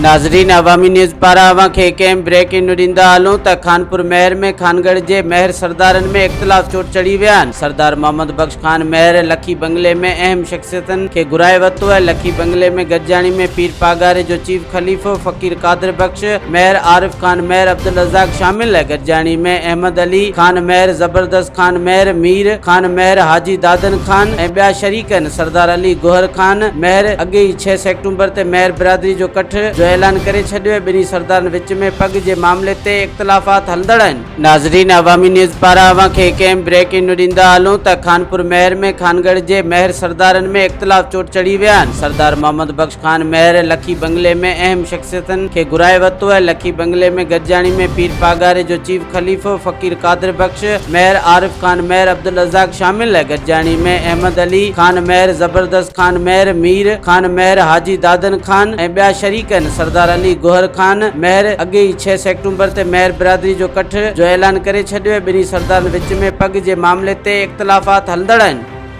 नाज़रीन, अवामी न्यूज़ पारां खे कंहिं ब्रेकिंग ॾींदा हलूं त खानपुर महर में खानगढ़ जे महर सरदारनि में इख़्तिलाफ़ चोट चढ़ी विया आहिनि। सरदार मोहम्मद बख्श खान महर लखी बंगले में अहम शख़्सियतनि खे घुराए वरितो आहे। लखी बंगले में गॾिजाणी में पीर पागारे जो चीफ खलीफ़ो फ़कीर कादिर बख्श महर, आरिफ खान महर, अब्दुल रज़ाक शामिल है। गॾिजाणी में अहमद अली खान महर, ज़बरदस्त खान महर, मीर खान महर, हाजी दादन खान ऐं ॿिया शरीक आहिनि। सरदार अली गोहर खान महर अॻे ई 6 सेप्टेम्बर ते महर बिरादरी जो कठ जो ऐलान करे छॾियो आहे। ॿिन्ही सरदारनि विच में पग जे मामले ते इख़्तिलाफ़ात हलंदड़ आहिनि। नाज़रीन, अवामी न्यूज़ पारां खे कंहिं ब्रेकिंग ॾींदा हलूं त खानपुर महर में खानगढ़ जे महर सरदारनि में इख़्तिलाफ़ चोट चढ़ी विया आहिनि। सरदार मोहम्मद बख्श खान महर लखी बंगले में अहम शख़्सियतनि खे घुराए वरितो आहे। लखी बंगले में गॾिजाणी में पीर पागारे जो चीफ खलीफ़ो फ़कीर कादिर बख्श महर, आरिफ खान महर, अब्दुल रज़ाक शामिल है। गॾिजाणी में अहमद अली खान महर, ज़बरदस्त खान महर, मीर खान महर, हाजी दादन खान ऐं ॿिया शरीक आहिनि। सरदार अली गोहर खान महर अॻे ई 6 सेप्टेम्बर ते महर बिरादरी जो कठ जो ऐलान करे छॾियो आहे। ॿिन्ही सरदारनि विच में पग जे मामले ते इख़्तिलाफ़ात हलंदड़ आहिनि।